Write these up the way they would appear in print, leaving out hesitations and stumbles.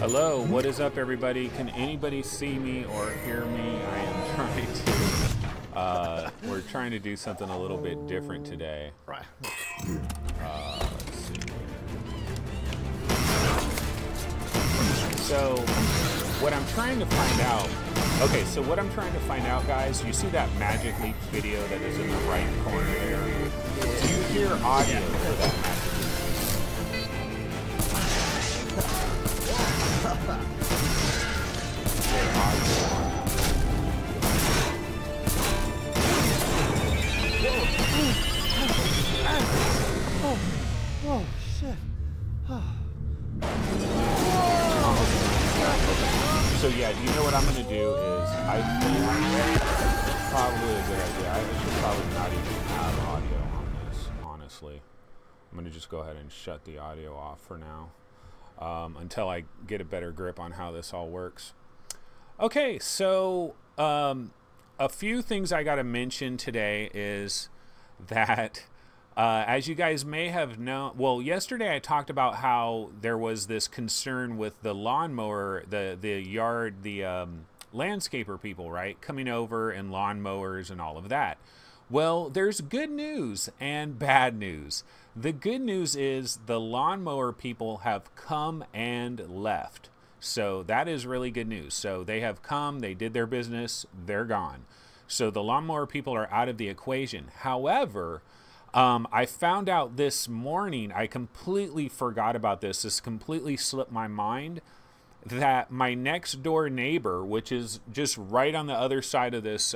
Hello, what is up, everybody? Can anybody see me or hear me? I am trying to, we're trying to do something a little bit different today. Right. Let's see. So, what I'm trying to find out, guys, you see that Magic Leap video that is in the right corner there? Do you hear audio for that Magic Leap? Oh, shit. So yeah, you know what I'm going to do is, I think probably a good idea. I should probably not even have audio on this, honestly. I'm going to just go ahead and shut the audio off for now, until I get a better grip on how this all works. Okay, so a few things I got to mention today is that as you guys may have known, well, yesterday I talked about how there was this concern with the lawnmower, the landscaper people, right, coming over and lawnmowers and all of that. Well, there's good news and bad news. The good news is the lawnmower people have come and left. So that is really good news. So they have come, they did their business, they're gone. So the lawnmower people are out of the equation. However, I found out this morning, I completely forgot about this. This completely slipped my mind, that my next door neighbor, which is just right on the other side of this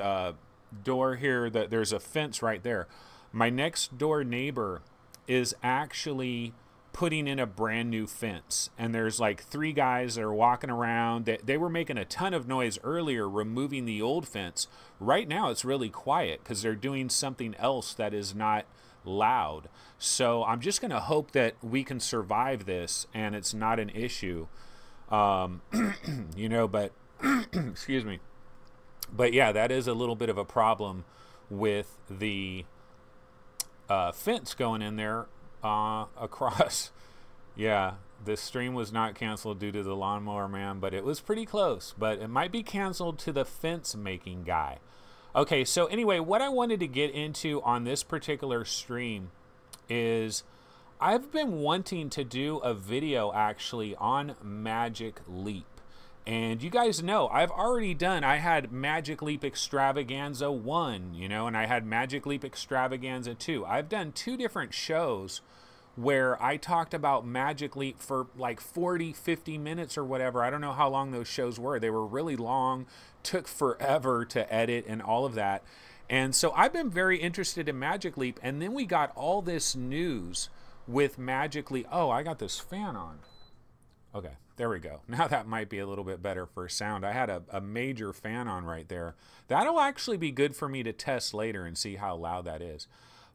door here, that there's a fence right there. My next door neighbor is actually putting in a brand new fence, and there's like 3 guys that are walking around. They were making a ton of noise earlier removing the old fence. Right now it's really quiet because they're doing something else that is not loud. So I'm just going to hope that we can survive this and it's not an issue, you know, but excuse me. But yeah, that is a little bit of a problem with the fence going in there across. Yeah, this stream was not canceled due to the lawnmower man, but it was pretty close. But it might be canceled to the fence making guy. Okay, so anyway, what I wanted to get into on this particular stream is I've been wanting to do a video actually on Magic Leap. And you guys know, I've already done, I had Magic Leap Extravaganza 1, you know, and I had Magic Leap Extravaganza 2. I've done 2 different shows where I talked about Magic Leap for like 40, 50 minutes or whatever. I don't know how long those shows were. They were really long, took forever to edit and all of that. And so I've been very interested in Magic Leap. And then we got all this news with Magic Leap. Oh, I got this fan on. Okay, there we go. Now that might be a little bit better for sound. I had a major fan on right there. That'll actually be good for me to test later and see how loud that is.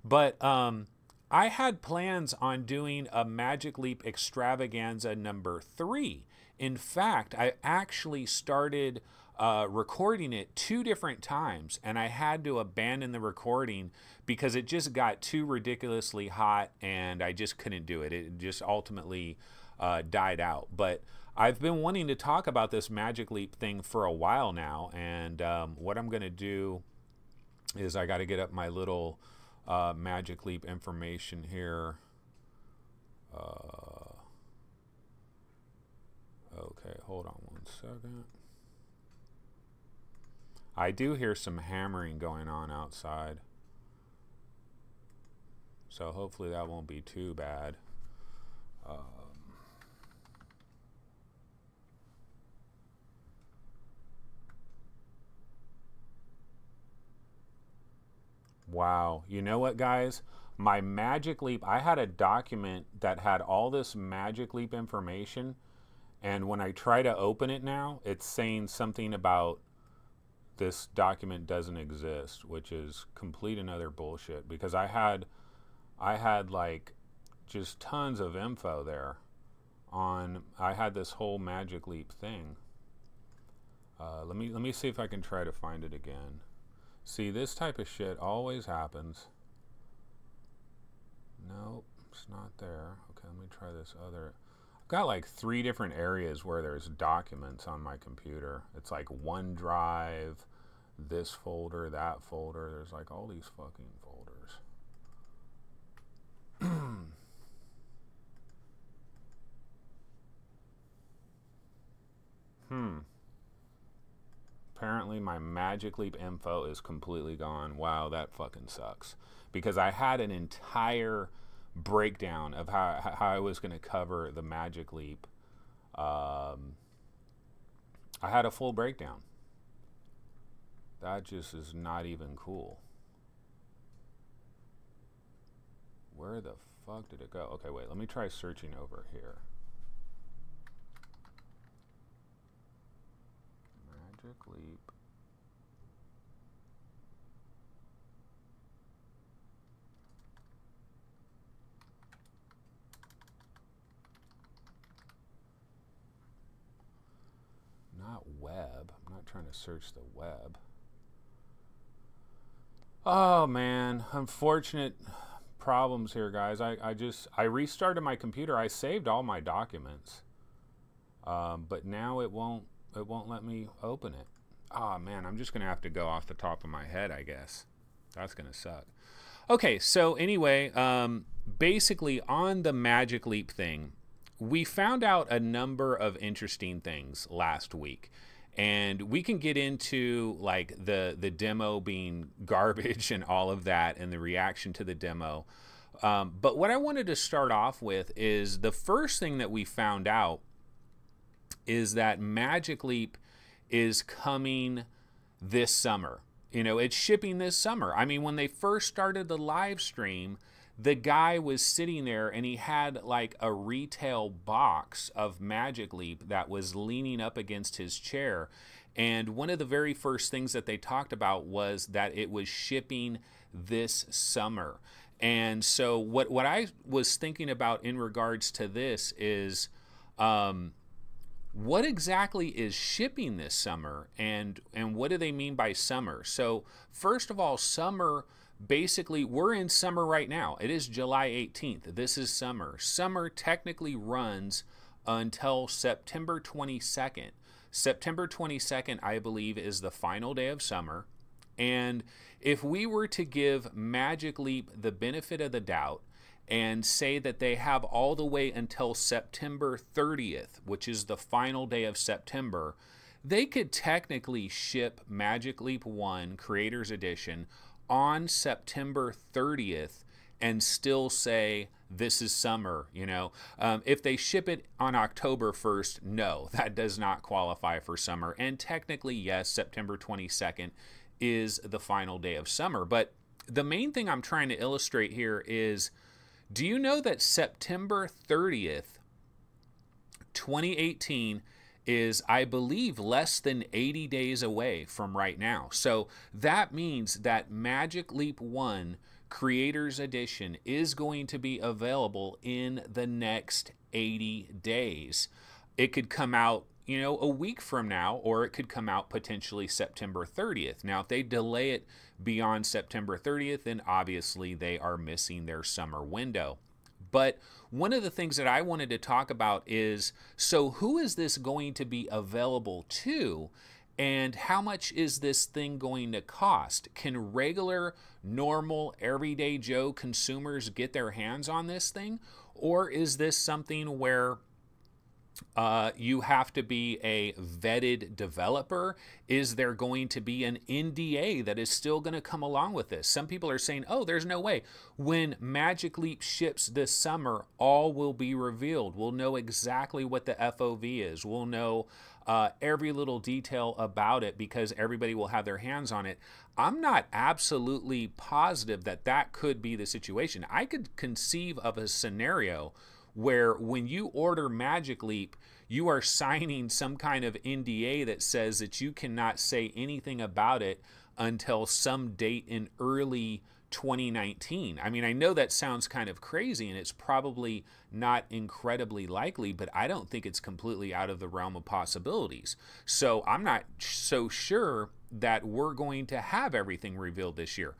But I had plans on doing a Magic Leap Extravaganza number 3. In fact, I actually started recording it 2 different times, and I had to abandon the recording because it just got too ridiculously hot and I just couldn't do it. It just ultimately died out. But I've been wanting to talk about this Magic Leap thing for a while now, and what I'm going to do is I got to get up my little Magic Leap information here. Okay, hold on 1 second. I do hear some hammering going on outside, so hopefully that won't be too bad. Wow, you know what, guys? My Magic Leap, I had a document that had all this Magic Leap information, and when I try to open it now, it's saying something about this document doesn't exist, which is complete and utter bullshit, because I had like just tons of info there on, I had this whole Magic Leap thing. Let me see if I can try to find it again. See, this type of shit always happens. Nope, it's not there. Okay, let me try this other. I've got like 3 different areas where there's documents on my computer. It's like OneDrive, this folder, that folder. There's like all these fucking folders. Apparently my Magic Leap info is completely gone. Wow, that fucking sucks. Because I had an entire breakdown of how I was going to cover the Magic Leap. I had a full breakdown. That just is not even cool. Where the fuck did it go? Okay, wait, let me try searching over here. Magic Leap. Not web. I'm not trying to search the web. Oh man, unfortunate problems here, guys. I restarted my computer. I saved all my documents, but now it won't let me open it. Oh man, I'm just gonna have to go off the top of my head, I guess. That's gonna suck. Okay, so anyway, basically on the Magic Leap thing, we found out a number of interesting things last week. And we can get into like the demo being garbage and all of that and the reaction to the demo. But what I wanted to start off with is the first thing that we found out is that Magic Leap is coming this summer. You know, it's shipping this summer. I mean, when they first started the live stream, the guy was sitting there and he had like a retail box of Magic Leap that was leaning up against his chair. And one of the very first things that they talked about was that it was shipping this summer. And so what I was thinking about in regards to this is what exactly is shipping this summer, and what do they mean by summer? So first of all, summer, basically we're in summer right now. It is July 18th. This is summer. Summer technically runs until September 22nd. September 22nd, I believe, is the final day of summer. And if we were to give Magic Leap the benefit of the doubt and say that they have all the way until September 30th, which is the final day of September, they could technically ship Magic Leap 1 Creators Edition on September 30th and still say this is summer. You know, if they ship it on October 1st, no, that does not qualify for summer. And technically, yes, September 22nd is the final day of summer. But the main thing I'm trying to illustrate here is, do you know that September 30th, 2018 is, I believe, less than 80 days away from right now? So that means that Magic Leap 1 Creators Edition is going to be available in the next 80 days. It could come out, you know, a week from now, or it could come out potentially September 30th. Now, if they delay it beyond September 30th, then obviously they are missing their summer window. But one of the things that I wanted to talk about is, so who is this going to be available to, and how much is this thing going to cost? Can regular, normal, everyday Joe consumers get their hands on this thing? Or is this something where you have to be a vetted developer? Is there going to be an NDA that is still going to come along with this? Some people are saying, oh, there's no way. When Magic Leap ships this summer, all will be revealed. We'll know exactly what the FOV is. We'll know every little detail about it because everybody will have their hands on it. I'm not absolutely positive that that could be the situation. I could conceive of a scenario where when you order Magic Leap, you are signing some kind of NDA that says that you cannot say anything about it until some date in early 2019. I mean, I know that sounds kind of crazy and it's probably not incredibly likely, but I don't think it's completely out of the realm of possibilities. So I'm not so sure that we're going to have everything revealed this year.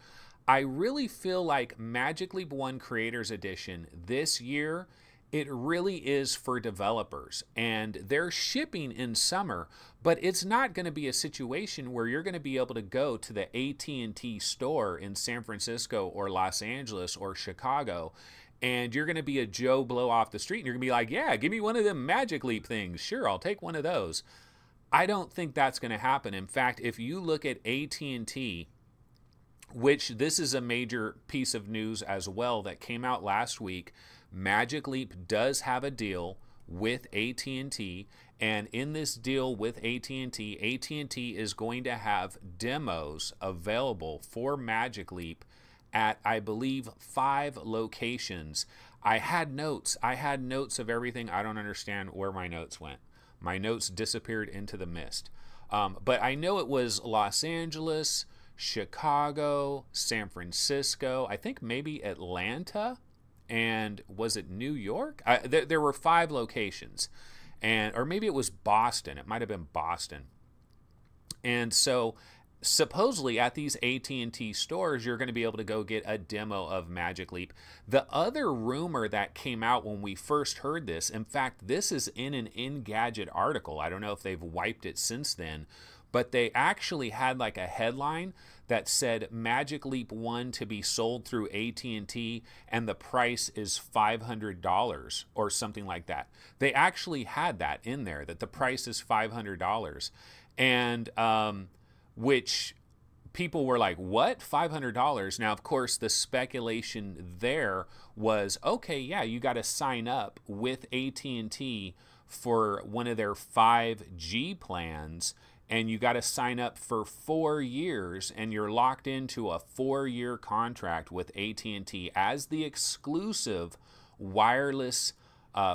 I really feel like Magic Leap 1 Creators Edition this year It really is for developers, and they're shipping in summer, but it's not going to be a situation where you're going to be able to go to the AT&T store in San Francisco or Los Angeles or Chicago, and you're going to be a Joe Blow off the street, and you're going to be like, yeah, give me one of them Magic Leap things. Sure, I'll take one of those. I don't think that's going to happen. In fact, if you look at AT&T, which this is a major piece of news as well that came out last week, Magic Leap does have a deal with AT&T, and in this deal with AT&T, AT&T is going to have demos available for Magic Leap at, I believe, 5 locations. I had notes of everything. I don't understand where my notes went. My notes disappeared into the mist. But I know it was Los Angeles, Chicago, San Francisco, I think maybe Atlanta, and was it New York? There were 5 locations, or maybe it was Boston. It might have been Boston. And so supposedly at these AT&T stores, you're going to be able to go get a demo of Magic Leap. The other rumor that came out when we first heard this, in fact, this is in an Engadget article. I don't know if they've wiped it since then, but they actually had like a headline that said Magic Leap 1 to be sold through AT&T and the price is $500 or something like that. They actually had that in there, that the price is $500. And which people were like, what? $500? Now, of course, the speculation there was, okay, yeah, you got to sign up with AT&T for one of their 5G plans, and you got to sign up for 4 years, and you're locked into a 4-year contract with AT&T as the exclusive wireless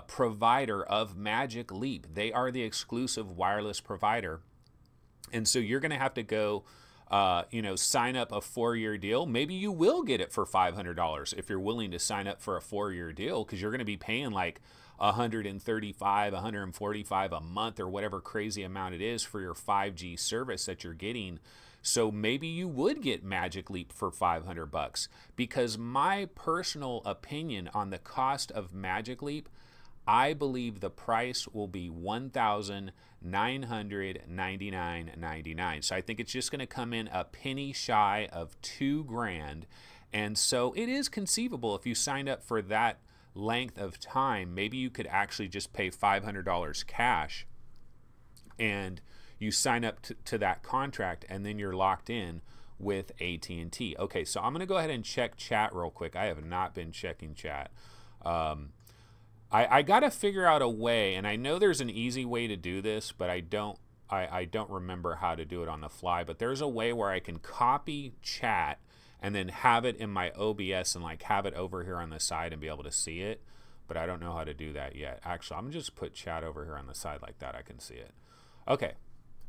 provider of Magic Leap. They are the exclusive wireless provider. And so you're going to have to go, sign up a 4-year deal. Maybe you will get it for $500 if you're willing to sign up for a 4-year deal, because you're going to be paying like $135, $145 a month or whatever crazy amount it is for your 5G service that you're getting. So maybe you would get Magic Leap for $500, because my personal opinion on the cost of Magic Leap, I believe the price will be $1,999.99. So I think it's just going to come in a penny shy of $2,000. And so it is conceivable, if you signed up for that length of time, maybe you could actually just pay $500 cash and you sign up to that contract, and then you're locked in with AT&T. Okay, so I'm going to go ahead and check chat real quick. I have not been checking chat. I got to figure out a way, and I know there's an easy way to do this, but I don't remember how to do it on the fly. But there's a way where I can copy chat and then have it in my OBS and like have it over here on the side and be able to see it. But I don't know how to do that yet. Actually, I'm going to just put chat over here on the side like that. I can see it. Okay.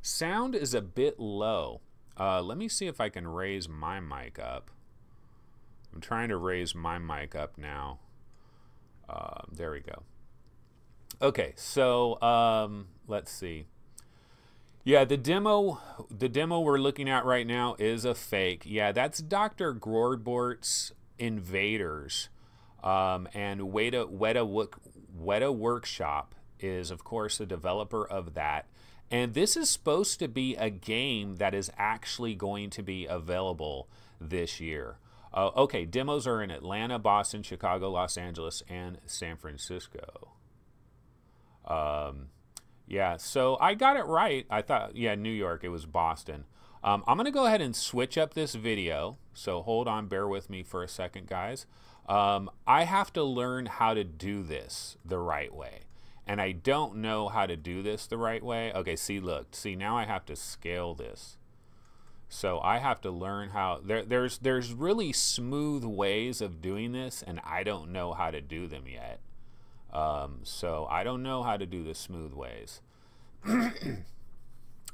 Sound is a bit low. Let me see if I can raise my mic up. I'm trying to raise my mic up now. There we go. Okay, so let's see. Yeah, the demo we're looking at right now is a fake. Yeah, that's Dr. Groardbort's Invaders. And Weta Workshop is, of course, the developer of that. And this is supposed to be a game that is actually going to be available this year. Okay, demos are in Atlanta, Boston, Chicago, Los Angeles, and San Francisco. Yeah, so I got it right. I thought, yeah, New York, it was Boston. I'm going to go ahead and switch up this video. So hold on, bear with me for a second, guys. I have to learn how to do this the right way. And I don't know how to do this the right way. Okay, see, look. See, now I have to scale this. So I have to learn how. There's really smooth ways of doing this, and I don't know how to do them yet. So I don't know how to do the smooth ways.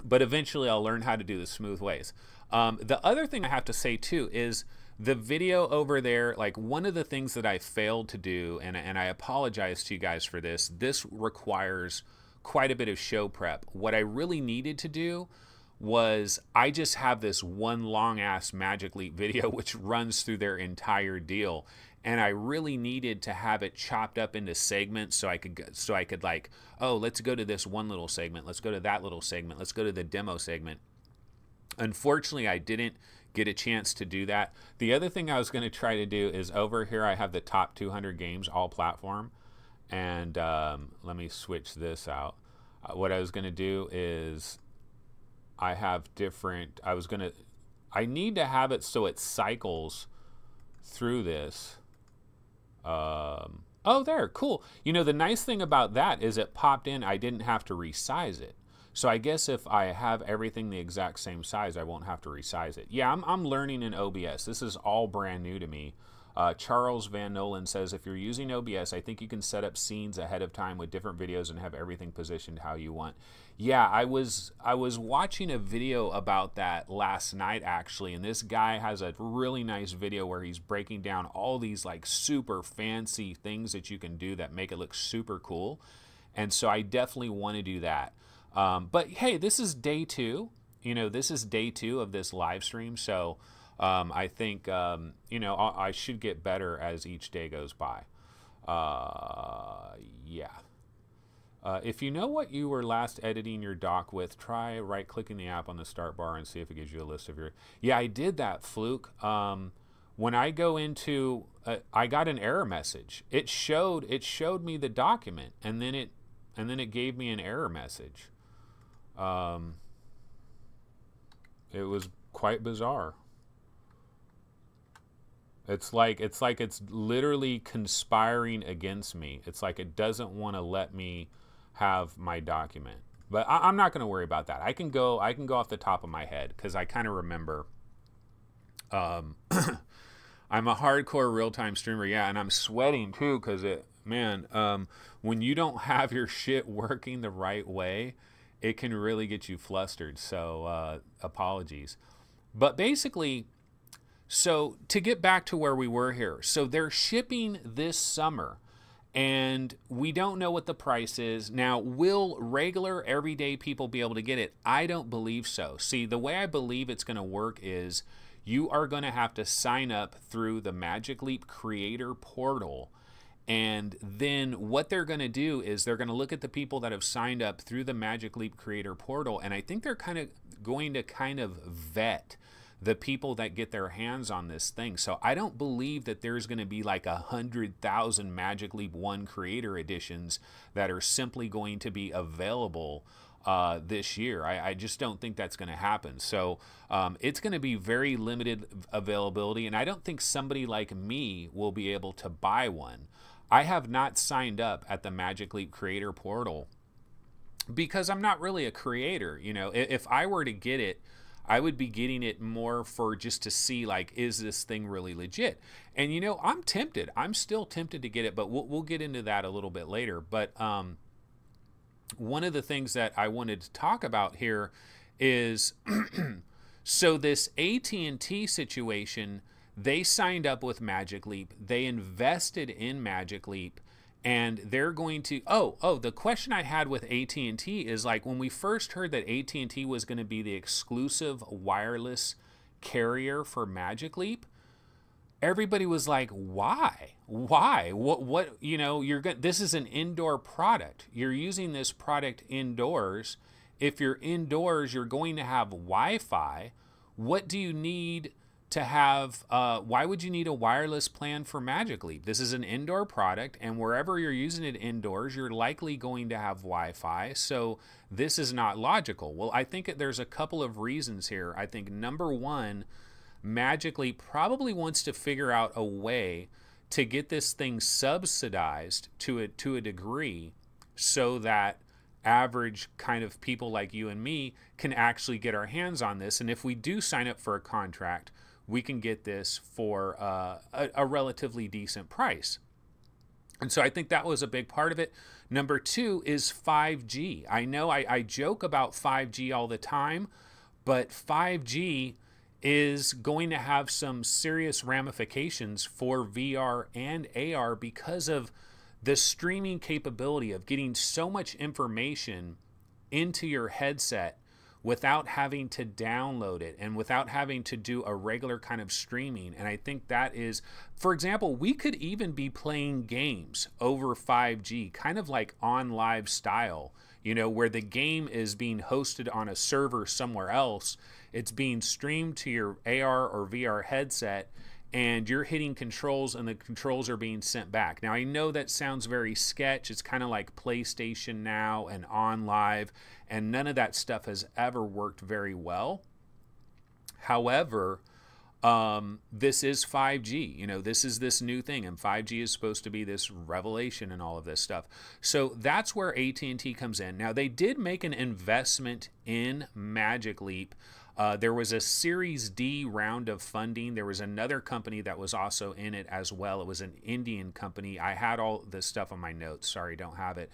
But eventually I'll learn how to do the smooth ways. The other thing I have to say too is the video over there, like one of the things that I failed to do, and I apologize to you guys for this, this requires quite a bit of show prep. What I really needed to do was I just have this one long ass Magic Leap video which runs through their entire deal. and I really needed to have it chopped up into segments so I could like, oh, let's go to this one little segment, let's go to that little segment, let's go to the demo segment. Unfortunately, I didn't get a chance to do that. The other thing I was going to try to do is over here I have the top 200 games, all platform, and let me switch this out. What I was going to do is I have different, I need to have it so it cycles through this. Oh, there, cool. You know, the nice thing about that is it popped in. I didn't have to resize it. So I guess if I have everything the exact same size, I won't have to resize it. Yeah, I'm learning in OBS. This is all brand new to me. Charles Van Nolan says, if you're using OBS, I think you can set up scenes ahead of time with different videos and have everything positioned how you want. Yeah, I was watching a video about that last night, actually, and this guy has a really nice video where he's breaking down all these like super fancy things that you can do that make it look super cool. And so I definitely want to do that. But hey, this is day 2. You know, this is day 2 of this live stream, so I think, you know, I should get better as each day goes by. Yeah. If you know what you were last editing your doc with, try right-clicking the app on the start bar and see if it gives you a list of your... Yeah, I did that, Fluke. When I go into... I got an error message. It showed me the document, and then it gave me an error message. It was quite bizarre. It's like it's literally conspiring against me. It's like it doesn't want to let me have my document. But I'm not going to worry about that. I can go off the top of my head because I kind of remember. I'm a hardcore real-time streamer, yeah, and I'm sweating too because when you don't have your shit working the right way, it can really get you flustered. So apologies. But basically, so to get back to where we were here, so they're shipping this summer, and we don't know what the price is. Now, will regular everyday people be able to get it? I don't believe so. See, the way I believe it's going to work is you are going to have to sign up through the Magic Leap Creator Portal. And then what they're going to do is they're going to look at the people that have signed up through the Magic Leap Creator Portal, and I think they're going to vet the people that get their hands on this thing. So I don't believe that there's going to be like 100,000 Magic Leap 1 Creator editions that are simply going to be available this year. I just don't think that's going to happen. So it's going to be very limited availability, and I don't think somebody like me will be able to buy one. I have not signed up at the Magic Leap Creator Portal because I'm not really a creator. You know, if I were to get it, I would be getting it more for just to see, like, is this thing really legit? And, you know, I'm tempted. I'm still tempted to get it, but we'll get into that a little bit later. But one of the things that I wanted to talk about here is, so this AT&T situation, they signed up with Magic Leap. They invested in Magic Leap. And they're going to, the question I had with AT&T is, like, when we first heard that AT&T was going to be the exclusive wireless carrier for Magic Leap, everybody was like, why? What, you know, this is an indoor product. You're using this product indoors. If you're indoors, you're going to have Wi-Fi. What do you need to have, why would you need a wireless plan for Magic Leap? This is an indoor product, and wherever you're using it indoors, you're likely going to have Wi-Fi, so this is not logical. Well, I think there's a couple of reasons here. I think number one, Magic Leap probably wants to figure out a way to get this thing subsidized to a degree so that average kind of people like you and me can actually get our hands on this, and if we do sign up for a contract, we can get this for a relatively decent price. And so I think that was a big part of it. Number two is 5G. I know I joke about 5G all the time, but 5G is going to have some serious ramifications for VR and AR because of the streaming capability of getting so much information into your headset without having to download it and without having to do a regular kind of streaming. And I think that is, for example, we could even be playing games over 5G, kind of like on live style, you know, where the game is being hosted on a server somewhere else. It's being streamed to your AR or VR headset, and you're hitting controls and the controls are being sent back. Now, I know that sounds very sketch. It's kind of like PlayStation Now and On Live, and none of that stuff has ever worked very well. However, this is 5G. You know, this is this new thing, and 5G is supposed to be this revelation and all of this stuff. So that's where AT&T comes in. Now, they did make an investment in Magic Leap. There was a Series D round of funding. There was another company that was also in it as well. It was an Indian company. I had all this stuff on my notes. Sorry, don't have it.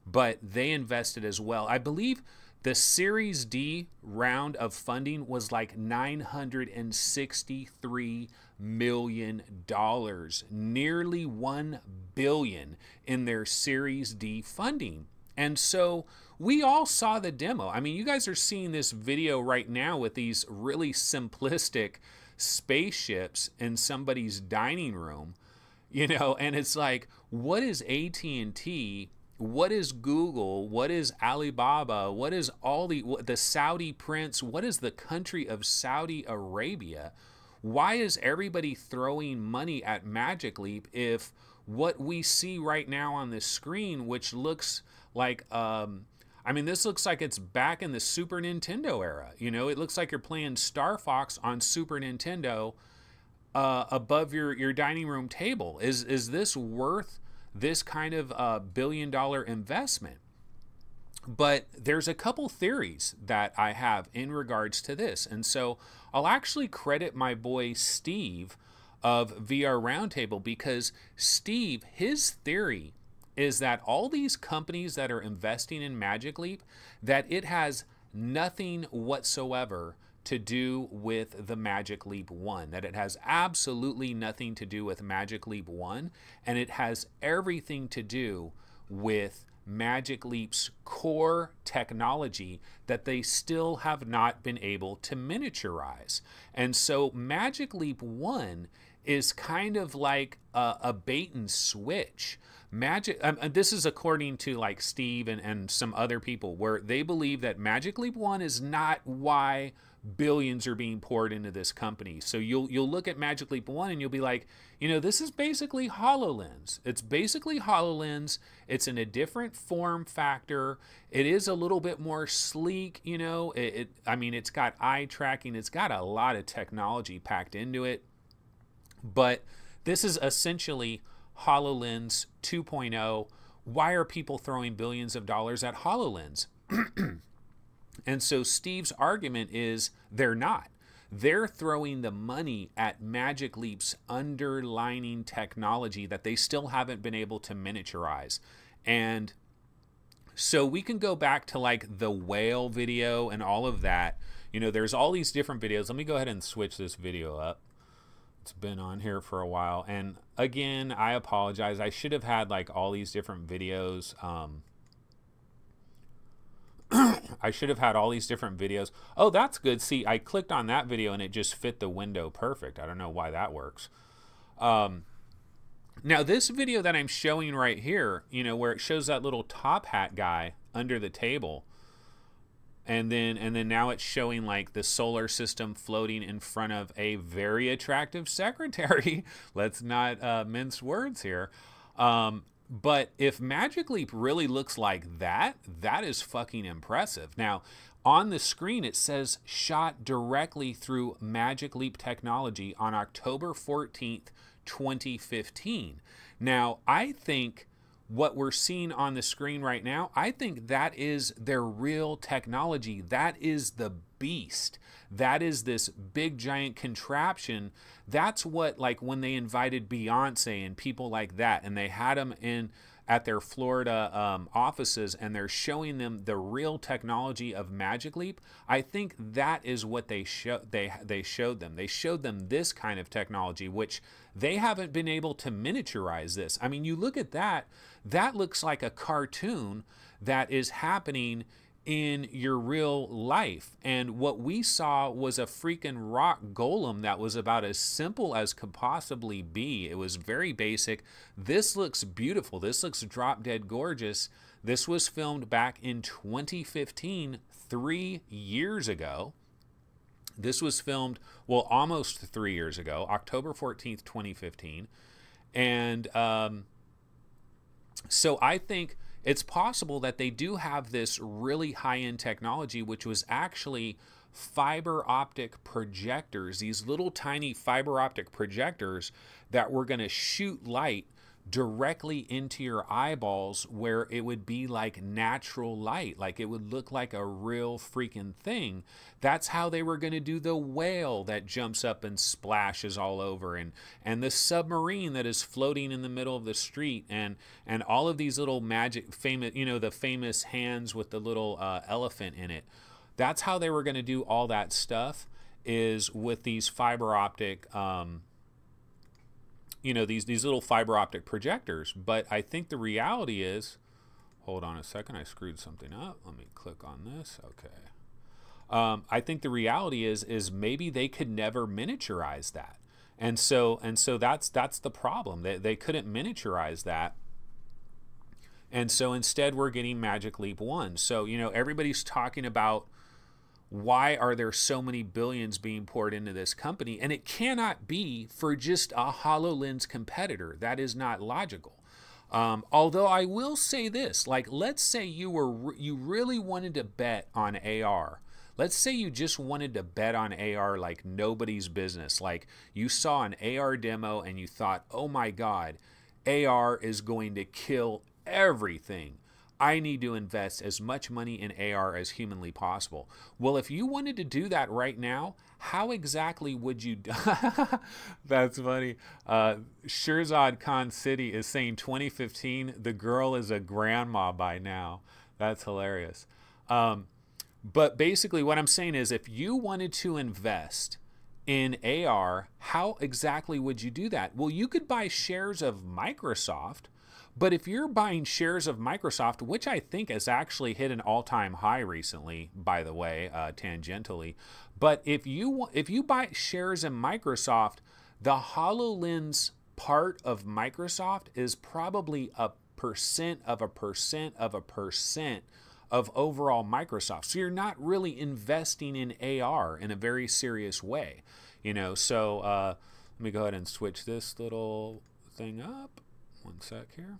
But they invested as well. I believe the Series D round of funding was like $963 million, nearly $1 billion in their Series D funding. And so we all saw the demo. I mean, you guys are seeing this video right now with these really simplistic spaceships in somebody's dining room, you know, and it's like, what is AT&T? What is Google? What is Alibaba? What is all the Saudi prince? What is the country of Saudi Arabia? Why is everybody throwing money at Magic Leap if what we see right now on this screen, which looks like, I mean, this looks like it's back in the Super Nintendo era. You know, it looks like you're playing Star Fox on Super Nintendo above your dining room table. Is this worth this kind of $1 billion investment? But there's a couple theories that I have in regards to this. And so I'll actually credit my boy Steve of VR Roundtable, because Steve, his theory is that all these companies that are investing in Magic Leap, that it has nothing whatsoever to do with the Magic Leap 1, that it has absolutely nothing to do with Magic Leap 1, and it has everything to do with Magic Leap's core technology that they still have not been able to miniaturize. And so Magic Leap 1 is kind of like a bait and switch. This is according to like Steve and some other people, where they believe that Magic Leap 1 is not why billions are being poured into this company. So you'll look at Magic Leap 1 and you'll be like, you know, this is basically HoloLens. It's basically HoloLens. It's in a different form factor. It is a little bit more sleek, you know. I mean, it's got eye tracking. It's got a lot of technology packed into it. But this is essentially HoloLens 2.0. Why are people throwing billions of dollars at HoloLens? And so Steve's argument is they're not. They're throwing the money at Magic Leap's underlining technology that they still haven't been able to miniaturize. And so we can go back to like the whale video and all of that. You know, there's all these different videos. Let me go ahead and switch this video up. It's been on here for a while. And again, I apologize. I should have had like all these different videos. I should have had all these different videos. Oh, that's good. See, I clicked on that video and it just fit the window perfect. I don't know why that works. Now, this video that I'm showing right here, you know, where it shows that little top hat guy under the table, and then now it's showing like the solar system floating in front of a very attractive secretary. Let's not mince words here. But if Magic Leap really looks like that, that is fucking impressive. Now, on the screen, it says shot directly through Magic Leap technology on October 14th, 2015. Now, I think what we're seeing on the screen right now, I think that is their real technology. That is the beast. That is this big giant contraption. That's what, like when they invited Beyonce and people like that, and they had them in at their Florida offices, and they're showing them the real technology of Magic Leap. I think that is what they showed them. They showed them this kind of technology, which they haven't been able to miniaturize this. I mean, you look at that, that looks like a cartoon that is happening in your real life. And what we saw was a freaking rock golem that was about as simple as could possibly be. It was very basic. This looks beautiful. This looks drop dead gorgeous. This was filmed back in 2015, 3 years ago. This was filmed, well, almost 3 years ago, October 14th, 2015. And so I think it's possible that they do have this really high-end technology, which was actually fiber optic projectors, these little tiny fiber optic projectors that were going to shoot light directly into your eyeballs, where it would be like natural light, like it would look like a real freaking thing. That's how they were going to do the whale that jumps up and splashes all over, and the submarine that is floating in the middle of the street, and all of these little magic famous, you know, the famous hands with the little elephant in it. That's how they were going to do all that stuff, is with these fiber optic you know, these little fiber optic projectors. But I think the reality is, hold on a second, I screwed something up. Let me click on this. Okay. I think the reality is maybe they could never miniaturize that. And so that's the problem. They couldn't miniaturize that. And so instead we're getting Magic Leap 1. So, you know, everybody's talking about, why are there so many billions being poured into this company? And it cannot be for just a HoloLens competitor. That is not logical. Although I will say this, like, let's say you really wanted to bet on AR. Let's say you just wanted to bet on AR like nobody's business. Like, you saw an AR demo and you thought, oh my God, AR is going to kill everything. I need to invest as much money in AR as humanly possible. Well, if you wanted to do that right now, how exactly would you do? That's funny. Shirzad Khan City is saying 2015, the girl is a grandma by now. That's hilarious. But basically what I'm saying is, if you wanted to invest in AR, how exactly would you do that? Well, you could buy shares of Microsoft. But if you're buying shares of Microsoft, which I think has actually hit an all-time high recently, by the way, tangentially, but if you buy shares in Microsoft, the HoloLens part of Microsoft is probably a percent of a percent of a percent of overall Microsoft. So you're not really investing in AR in a very serious way, you know. So let me go ahead and switch this little thing up. One sec here.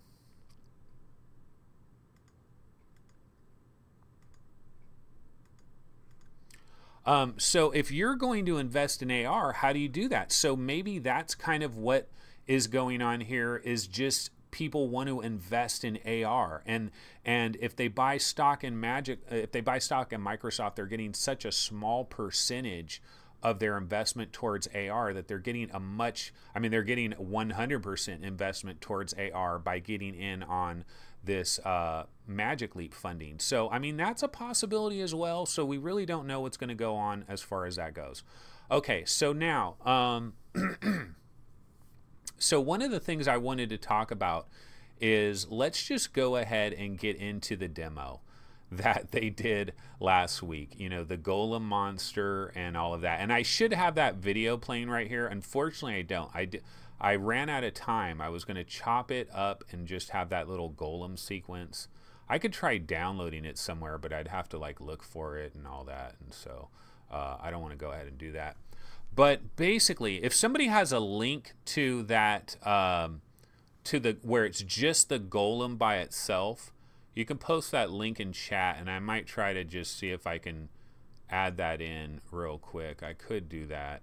So if you're going to invest in AR, how do you do that? So maybe that's kind of what is going on here, is just people want to invest in AR. And if they buy stock in Microsoft, they're getting such a small percentage of their investment towards AR that they're getting they're getting 100% investment towards AR by getting in on this Magic Leap funding. So, I mean, that's a possibility as well. So we really don't know what's going to go on as far as that goes. Okay, so now, so one of the things I wanted to talk about is, let's just go ahead and get into the demo that they did last week, you know, the Golem monster and all of that. And I should have that video playing right here. Unfortunately, I don't. I ran out of time. I was going to chop it up and just have that little Golem sequence. I could try downloading it somewhere, but I'd have to like look for it and all that. And so I don't want to go ahead and do that. But basically, if somebody has a link to that, where it's just the Golem by itself, you can post that link in chat, and I might try to just see if I can add that in real quick. I could do that.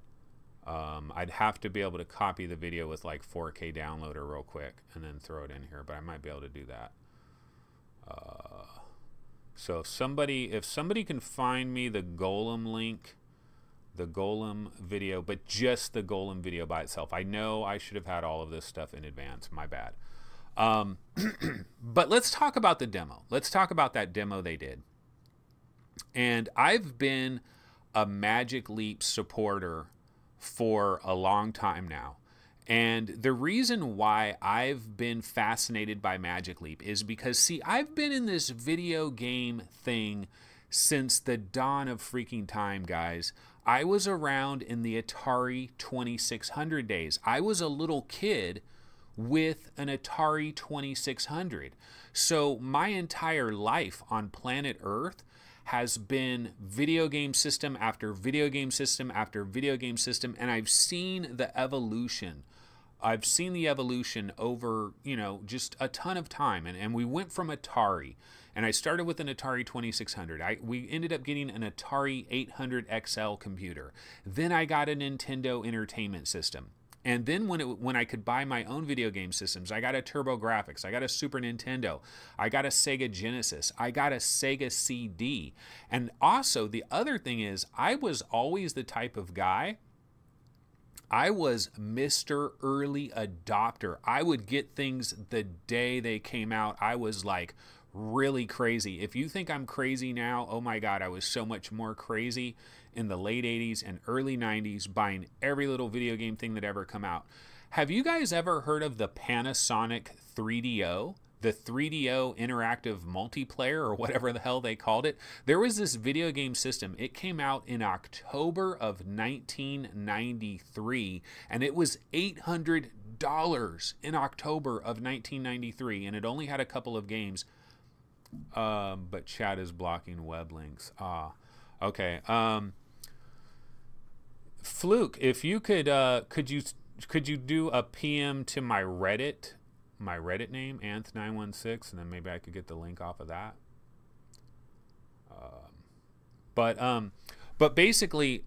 I'd have to be able to copy the video with like 4K downloader real quick and then throw it in here, but I might be able to do that. So if somebody can find me the Golem link, the Golem video, but just the Golem video by itself. I know I should have had all of this stuff in advance. My bad. But let's talk about the demo. Let's talk about that demo they did. And I've been a Magic Leap supporter for a long time now. And the reason why I've been fascinated by Magic Leap is because, see, I've been in this video game thing since the dawn of freaking time, guys. I was around in the Atari 2600 days. I was a little kid with an Atari 2600. So my entire life on planet Earth has been video game system after video game system after video game system, and I've seen the evolution. I've seen the evolution over, you know, just a ton of time. And we went from Atari, and I started with an Atari 2600. We ended up getting an Atari 800 XL computer. Then I got a Nintendo Entertainment System. And then when I could buy my own video game systems, I got a TurboGrafx, I got a Super Nintendo, I got a Sega Genesis, I got a Sega CD. And also, the other thing is, I was always the type of guy, I was Mr. Early Adopter. I would get things the day they came out. I was like really crazy. If you think I'm crazy now, oh my God, I was so much more crazy in the late 80s and early 90s, buying every little video game thing that ever come out. Have you guys ever heard of the Panasonic 3DO? The 3DO interactive multiplayer, or whatever the hell they called it? There was this video game system. It came out in October of 1993, and it was $800 in October of 1993, and it only had a couple of games. But chat is blocking web links. Okay. Fluke, if you could you do a PM to my Reddit name, Anth916, and then maybe I could get the link off of that. But basically,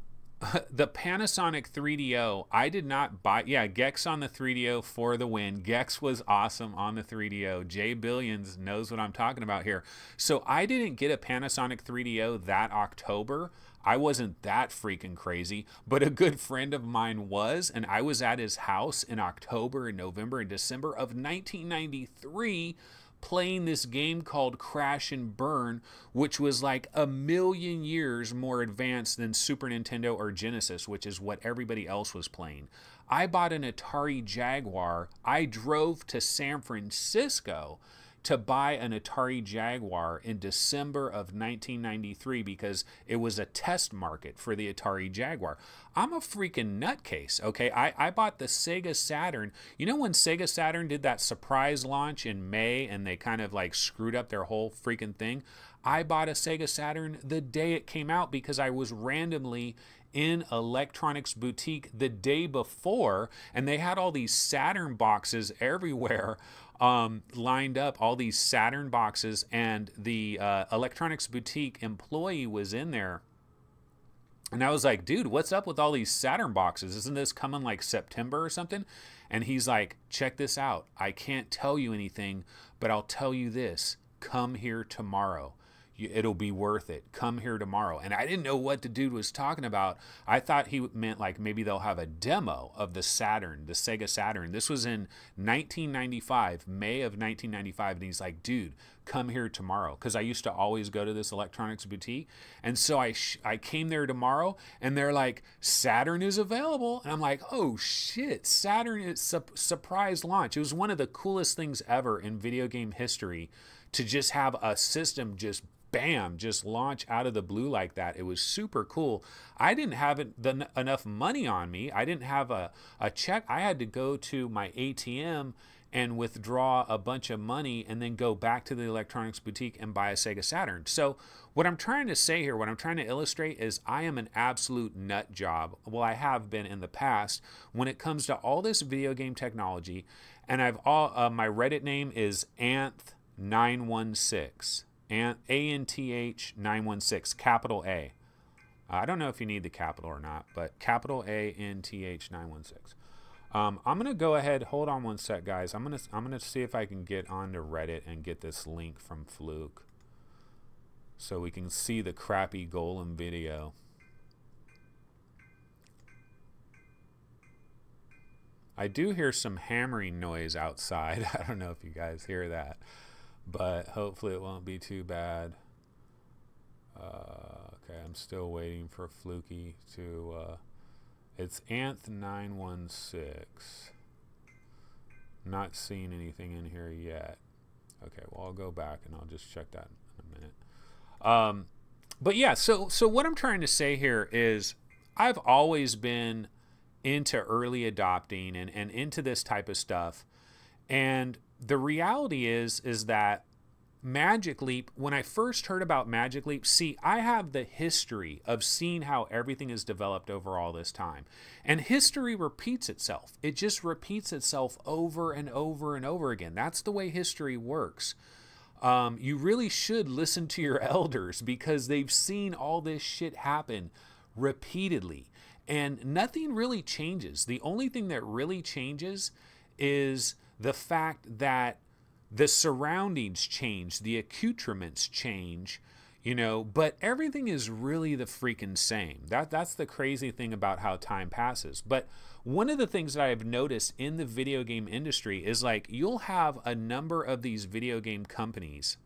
the Panasonic 3DO, I did not buy. Yeah, Gex on the 3DO for the win. Gex was awesome on the 3DO. Jay Billions knows what I'm talking about here. So I didn't get a Panasonic 3DO that October. I wasn't that freaking crazy, but a good friend of mine was, and I was at his house in October and November and December of 1993 playing this game called Crash and Burn, which was like a million years more advanced than Super Nintendo or Genesis, which is what everybody else was playing. I bought an Atari Jaguar. I drove to San Francisco to buy an Atari Jaguar in December of 1993 because it was a test market for the Atari Jaguar. I'm a freaking nutcase, okay? I bought the Sega Saturn. You know when Sega Saturn did that surprise launch in May and they kind of like screwed up their whole freaking thing? I bought a Sega Saturn the day it came out because I was randomly in Electronics Boutique the day before, and they had all these Saturn boxes everywhere lined up, all these Saturn boxes, and the Electronics Boutique employee was in there. And I was like, dude, what's up with all these Saturn boxes? Isn't this coming like September or something? And he's like, check this out. I can't tell you anything, but I'll tell you this. Come here tomorrow. It'll be worth it. Come here tomorrow. And I didn't know what the dude was talking about. I thought he meant like maybe they'll have a demo of the Saturn, the Sega Saturn. This was in 1995, May of 1995. And he's like, dude, come here tomorrow. Because I used to always go to this Electronics Boutique. And so I came there tomorrow, and they're like, Saturn is available. And I'm like, oh shit, Saturn is surprise launch. It was one of the coolest things ever in video game history to just have a system just bam, just launch out of the blue like that. It was super cool. I didn't have enough money on me. I didn't have a check. I had to go to my ATM and withdraw a bunch of money and then go back to the Electronics Boutique and buy a Sega Saturn. So what I'm trying to say here, what I'm trying to illustrate is I am an absolute nut job. Well, I have been in the past when it comes to all this video game technology. And my Reddit name is Anth916. ANTH916, capital A. I don't know if you need the capital or not, but capital ANTH916. I'm gonna go ahead. Hold on one sec, guys. I'm gonna see if I can get onto Reddit and get this link from Fluke, so we can see the crappy Golem video. I do hear some hammering noise outside. I don't know if you guys hear that, but hopefully it won't be too bad. Okay, I'm still waiting for Fluky to... it's Anth916. Not seeing anything in here yet. Okay, well, I'll go back and I'll just check that in a minute. But yeah, so what I'm trying to say here is I've always been into early adopting and into this type of stuff. And the reality is that Magic Leap, when I first heard about Magic Leap, see, I have the history of seeing how everything has developed over all this time. And history repeats itself. It just repeats itself over and over and over again. That's the way history works. You really should listen to your elders because they've seen all this shit happen repeatedly. And nothing really changes. The only thing that really changes is the fact that the surroundings change, the accoutrements change, but everything is really the freaking same. That's the crazy thing about how time passes. But one of the things that I've noticed in the video game industry is like you'll have a number of these video game companies,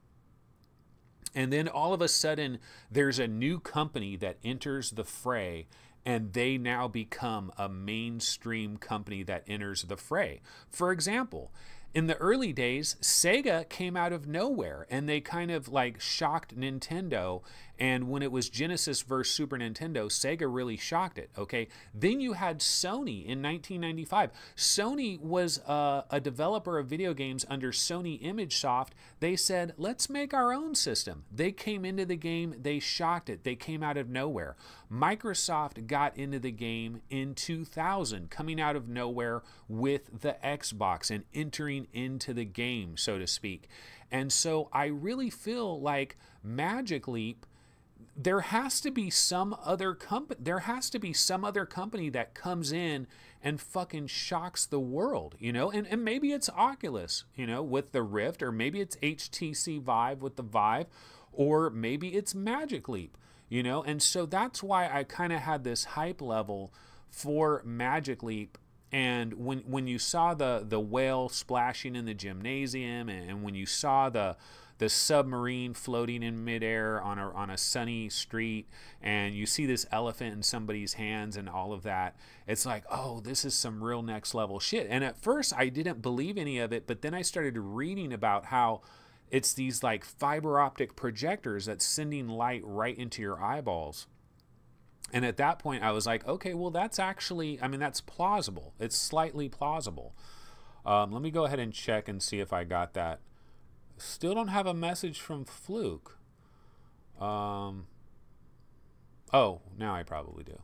and then all of a sudden there's a new company that enters the fray, and they now become a mainstream company that enters the fray. For example, in the early days, Sega came out of nowhere and they kind of like shocked Nintendo. And when it was Genesis versus Super Nintendo, Sega really shocked it. Okay. Then you had Sony in 1995. Sony was a developer of video games under Sony ImageSoft. They said, let's make our own system. They came into the game. They shocked it. They came out of nowhere. Microsoft got into the game in 2000, coming out of nowhere with the Xbox and entering into the game, so to speak. And so I really feel like Magic Leap, there has to be some other company. There has to be some other company that comes in and fucking shocks the world, And maybe it's Oculus, with the Rift, or maybe it's HTC Vive with the Vive, or maybe it's Magic Leap, And so that's why I kind of had this hype level for Magic Leap. And when you saw the whale splashing in the gymnasium, and when you saw the submarine floating in midair on a sunny street, and you see this elephant in somebody's hands and all of that, it's like, oh, this is some real next level shit. And at first I didn't believe any of it, but then I started reading about how it's these like fiber optic projectors that's sending light right into your eyeballs. And at that point I was like, okay, well that's actually, that's plausible. It's slightly plausible. Let me go ahead and check and see if I got that. Still don't have a message from Fluke. Oh, now I probably do.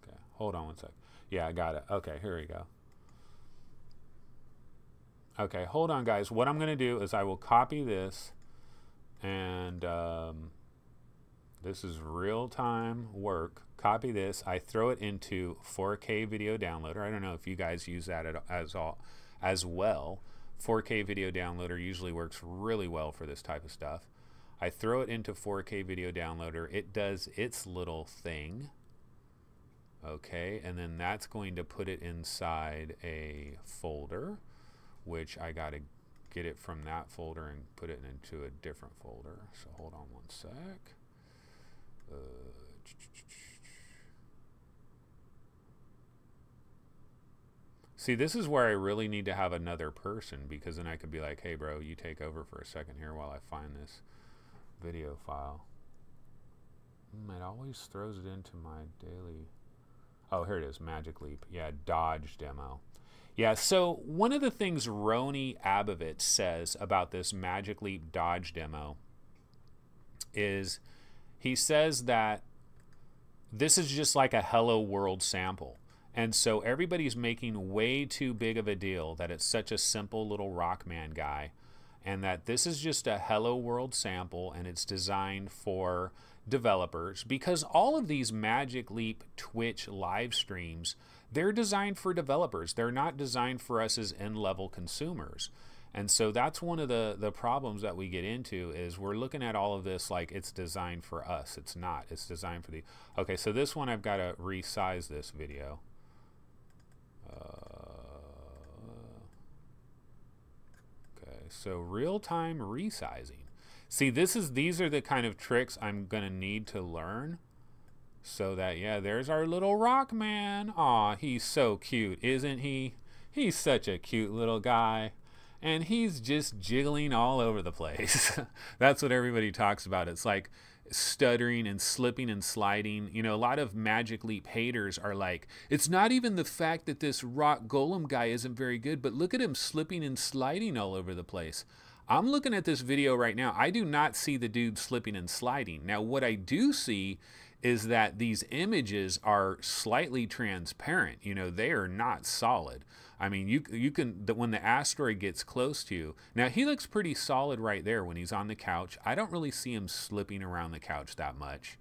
Okay, hold on one sec. Yeah, I got it. Okay, here we go. Okay, hold on, guys. What I'm going to do is I will copy this, and this is real-time work. Copy this. I throw it into 4K video downloader. I don't know if you guys use that as well. 4K video downloader usually works really well for this type of stuff. I throw it into 4K video downloader. It does its little thing. Okay, and then that's going to put it inside a folder, which I got to get it from that folder and put it into a different folder. So hold on one sec. See, this is where I really need to have another person, because then I could be like, hey, bro, you take over for a second here while I find this video file. It always throws it into my daily... Oh, here it is, Magic Leap. Yeah, Dodge demo. Yeah, so one of the things Roni Abovitz says about this Magic Leap Dodge demo is he says that this is just like a Hello World sample. And so everybody's making way too big of a deal that it's such a simple little Rockman guy, and that this is just a Hello World sample and it's designed for developers, because all of these Magic Leap Twitch live streams, they're designed for developers. They're not designed for us as end-level consumers. And so that's one of the problems that we get into, is we're looking at all of this like it's designed for us. It's not. It's designed for the... Okay, so this one I've got to resize this video. Okay, so real-time resizing. See, these are the kind of tricks I'm going to need to learn, so that, yeah, there's our little rock man. Aw, he's so cute, isn't he? He's such a cute little guy. And he's just jiggling all over the place. That's what everybody talks about. It's like, stuttering and slipping and sliding. You know, a lot of Magic Leap haters are like, it's not even the fact that this rock golem guy isn't very good, but look at him slipping and sliding all over the place. I'm looking at this video right now. I do not see the dude slipping and sliding. Now, what I do see is that these images are slightly transparent. You know, they are not solid. I mean, you can, when the asteroid gets close to you, now he looks pretty solid right there when he's on the couch. I don't really see him slipping around the couch that much.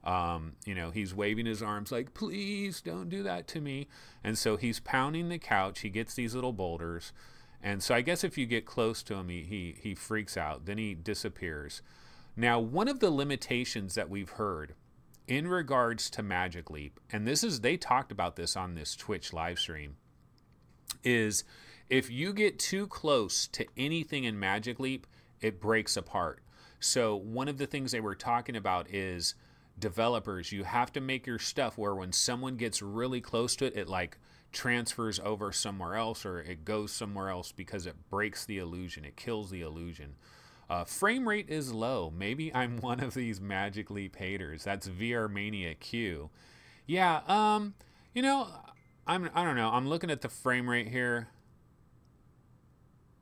You know, he's waving his arms like, please don't do that to me. And so he's pounding the couch. He gets these little boulders. And so I guess if you get close to him, he freaks out. Then he disappears. Now, one of the limitations that we've heard in regards to Magic Leap, and this is, they talked about this on this Twitch live stream, is if you get too close to anything in Magic Leap, it breaks apart. So one of the things they were talking about is developers, you have to make your stuff where when someone gets really close to it, it like transfers over somewhere else, or it goes somewhere else, because it breaks the illusion. It kills the illusion. Frame rate is low. Maybe I'm one of these Magic Leap haters. That's VR Mania Q. Yeah, you know, I don't know. I'm looking at the frame rate here.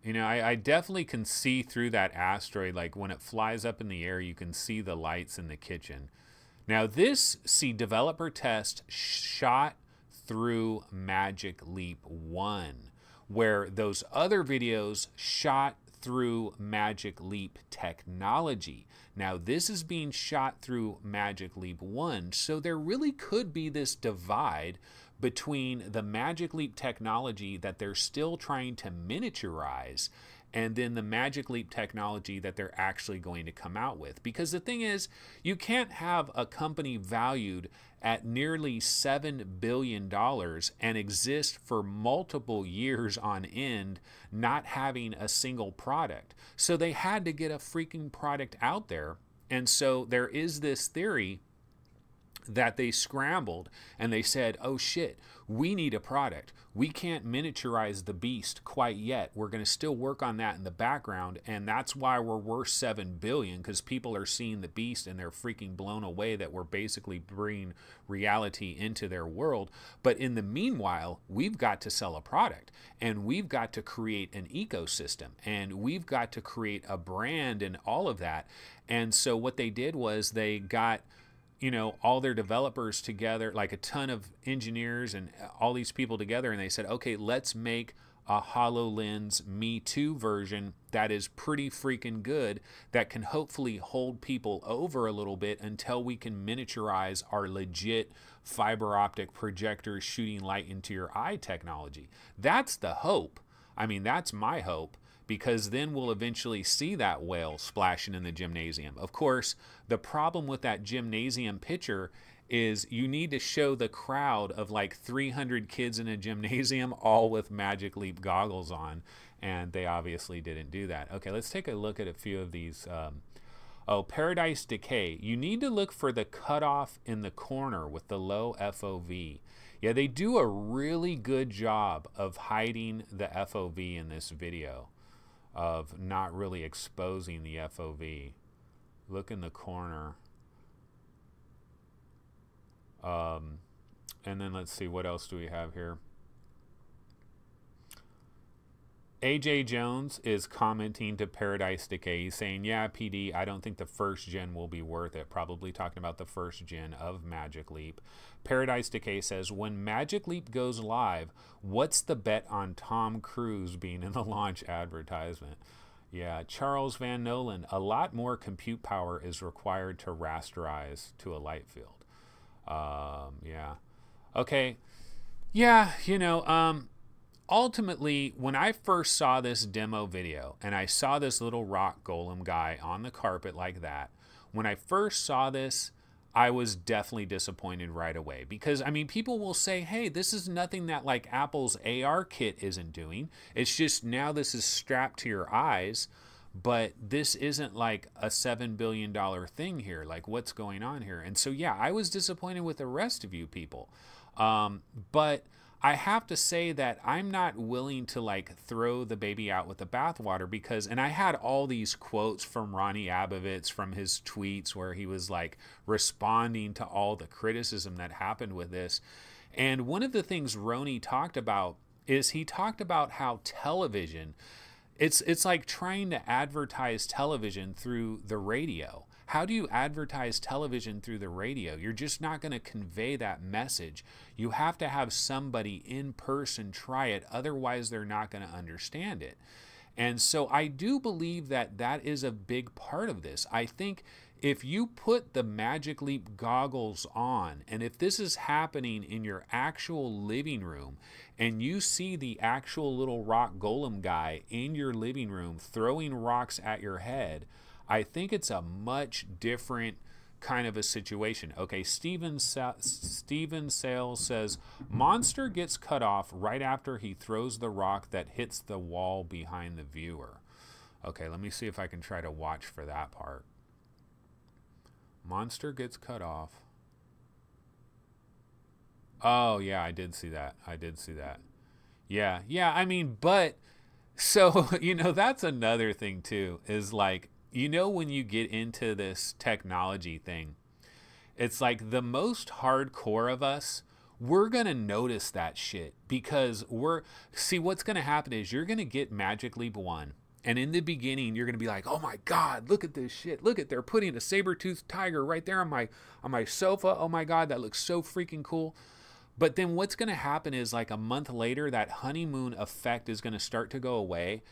You know, I definitely can see through that asteroid. Like when it flies up in the air, you can see the lights in the kitchen. Now this, see, developer test shot through Magic Leap 1, where those other videos shot through Magic Leap technology. Now this is being shot through Magic Leap 1, so there really could be this divide between the Magic Leap technology that they're still trying to miniaturize and then the Magic Leap technology that they're actually going to come out with. Because the thing is, you can't have a company valued at nearly $7 billion and exist for multiple years on end not having a single product. So they had to get a freaking product out there. And so there is this theory that they scrambled and they said, oh shit, we need a product. We can't miniaturize the beast quite yet. We're going to still work on that in the background, and that's why we're worth $7 billion, because people are seeing the beast and they're freaking blown away that we're basically bringing reality into their world. But in the meanwhile, we've got to sell a product, and we've got to create an ecosystem, and we've got to create a brand and all of that. And so what they did was they got, you know, all their developers together, like a ton of engineers and all these people together, and they said, okay, let's make a HoloLens Me Too version that is pretty freaking good, that can hopefully hold people over a little bit until we can miniaturize our legit fiber optic projectors shooting light into your eye technology. That's the hope. I mean, that's my hope, because then we'll eventually see that whale splashing in the gymnasium. Of course, the problem with that gymnasium picture is you need to show the crowd of like 300 kids in a gymnasium all with Magic Leap goggles on, and they obviously didn't do that. Okay, let's take a look at a few of these. Oh, Paradise Decay. You need to look for the cutoff in the corner with the low FOV. Yeah, they do a really good job of hiding the FOV in this video, of not really exposing the FOV. Look in the corner. And then let's see, what else do we have here? AJ Jones is commenting to Paradise Decay. He's saying, yeah, PD, I don't think the first gen will be worth it. Probably talking about the first gen of Magic Leap. Paradise Decay says, when Magic Leap goes live, what's the bet on Tom Cruise being in the launch advertisement? Yeah, Charles Van Nolan, a lot more compute power is required to rasterize to a light field. Yeah. Okay. Yeah, you know, ultimately, when I first saw this demo video and I saw this little rock golem guy on the carpet like that, when I first saw this, I was definitely disappointed right away, because, I mean, people will say, hey, this is nothing that like Apple's AR kit isn't doing. It's just now this is strapped to your eyes, but this isn't like a $7 billion thing here. Like, what's going on here? And so, yeah, I was disappointed with the rest of you people. But I have to say that I'm not willing to like throw the baby out with the bathwater because, and I had all these quotes from Ronnie Abovitz from his tweets where he was like responding to all the criticism that happened with this. And one of the things Ronnie talked about is he talked about how television, it's like trying to advertise television through the radio. How do you advertise television through the radio? You're just not going to convey that message. You have to have somebody in person try it, otherwise they're not going to understand it. And so I do believe that that is a big part of this. I think if you put the Magic Leap goggles on, and if this is happening in your actual living room, and you see the actual little rock golem guy in your living room throwing rocks at your head, I think it's a much different kind of a situation. Okay, Steven Sales says, monster gets cut off right after he throws the rock that hits the wall behind the viewer. Okay, let me see if I can try to watch for that part. Monster gets cut off. Oh, yeah, I did see that. Yeah, I mean, but, so, you know, that's another thing, too, is like, you know, when you get into this technology thing, it's like the most hardcore of us, we're going to notice that shit because see, what's going to happen is you're going to get Magic Leap 1. And in the beginning, you're going to be like, oh my God, look at this shit. Look at, they're putting a saber-toothed tiger right there on my sofa. Oh my God, that looks so freaking cool. But then what's going to happen is like a month later, that honeymoon effect is going to start to go away.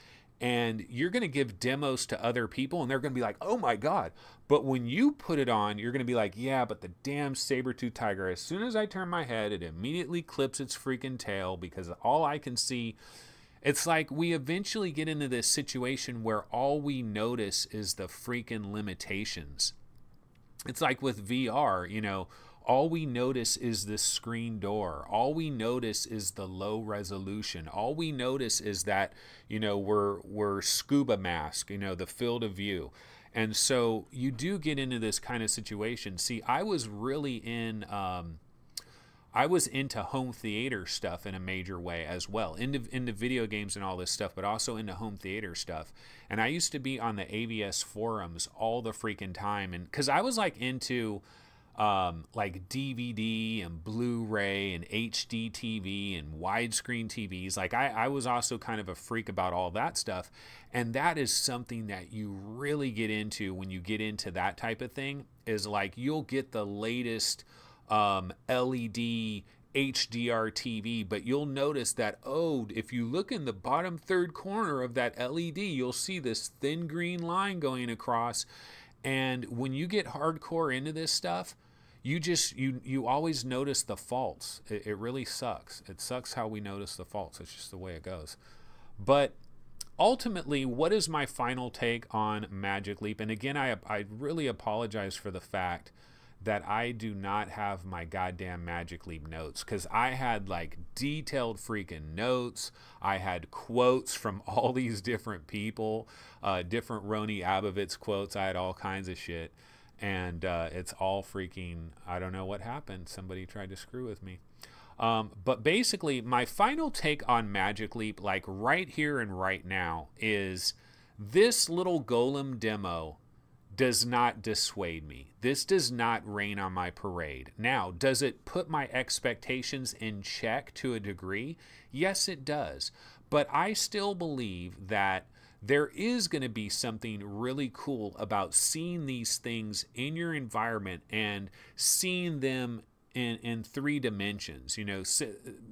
And you're going to give demos to other people and they're going to be like, oh my God. But when you put it on, you're going to be like, yeah, but the damn saber-tooth tiger, as soon as I turn my head, it immediately clips its freaking tail because all I can see, it's like we eventually get into this situation where all we notice is the freaking limitations. It's like with VR, you know, all we notice is this screen door. All we notice is the low resolution. All we notice is that, you know, we're scuba mask, you know, the field of view. And so you do get into this kind of situation. See, I was really I was into home theater stuff in a major way as well, into video games and all this stuff, but also into home theater stuff. And I used to be on the AVS forums all the freaking time, and because I was like into like DVD and Blu-ray and HD TV and widescreen TVs. Like I was also kind of a freak about all that stuff. And that is something that you really get into when you get into that type of thing, is like you'll get the latest LED HDR TV, but you'll notice that, oh, if you look in the bottom third corner of that LED, you'll see this thin green line going across. And when you get hardcore into this stuff, you always notice the faults. It really sucks. It sucks how we notice the faults. It's just the way it goes. But ultimately, what is my final take on Magic Leap? And again, I really apologize for the fact that I do not have my goddamn Magic Leap notes, because I had like detailed freaking notes. I had quotes from all these different people, different Ronnie Abovitz quotes. I had all kinds of shit. And it's all freaking, I don't know what happened. Somebody tried to screw with me. But basically, my final take on Magic Leap, like right here and right now, is this little Golem demo does not dissuade me. This does not rain on my parade. Now, does it put my expectations in check to a degree? Yes, it does. But I still believe that there is going to be something really cool about seeing these things in your environment and seeing them in 3 dimensions. You know,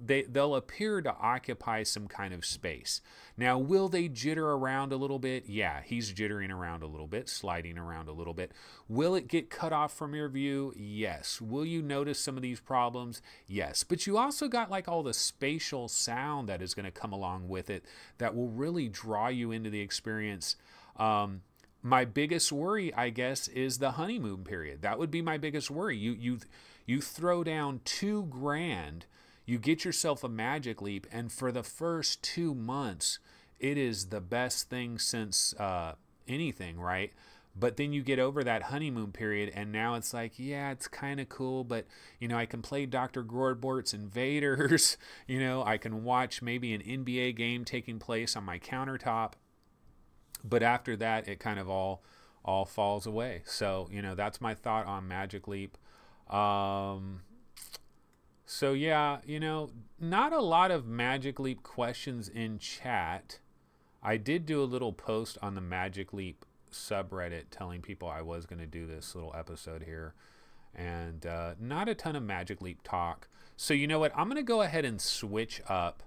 they'll appear to occupy some kind of space. Now, will they jitter around a little bit? Yeah, he's jittering around a little bit, sliding around a little bit. Will it get cut off from your view? Yes. Will you notice some of these problems? Yes. But you also got like all the spatial sound that is going to come along with it that will really draw you into the experience. My biggest worry, I guess, is the honeymoon period. That would be my biggest worry. You throw down $2,000, you get yourself a Magic Leap, and for the first 2 months, it is the best thing since anything, right? But then you get over that honeymoon period, and now it's like, yeah, it's kind of cool, but, you know, I can play Dr. Gordbort's Invaders. You know, I can watch maybe an NBA game taking place on my countertop. But after that, it kind of all falls away. So, you know, that's my thought on Magic Leap. So, yeah, you know, not a lot of Magic Leap questions in chat. I did do a little post on the Magic Leap subreddit telling people I was going to do this little episode here, and not a ton of Magic Leap talk. So you know what, I'm going to go ahead and switch up.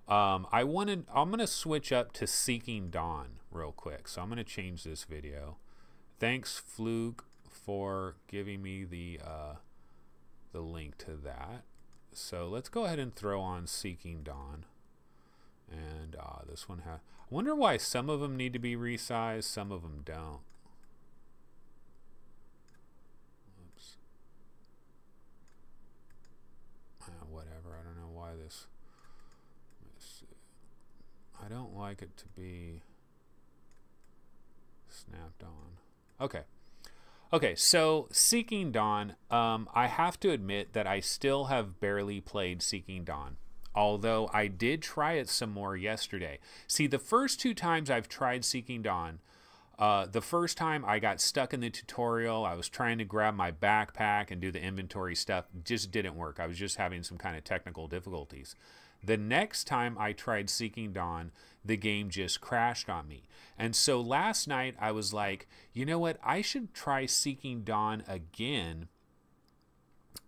I'm going to switch up to Seeking Dawn real quick. So I'm going to change this video. Thanks Fluke for giving me the link to that. So let's go ahead and throw on Seeking Dawn. And this one has... I wonder why some of them need to be resized, some of them don't. Oops. Whatever. I don't know why this... Let's see. I don't like it to be snapped on. Okay. Okay, so Seeking Dawn. I have to admit that I still have barely played Seeking Dawn. Although I did try it some more yesterday. See, the first 2 times I've tried Seeking Dawn, the first time I got stuck in the tutorial. I was trying to grab my backpack and do the inventory stuff. Just didn't work. I was just having some kind of technical difficulties. The next time I tried Seeking Dawn, the game just crashed on me. And so last night I was like, you know what? I should try Seeking Dawn again.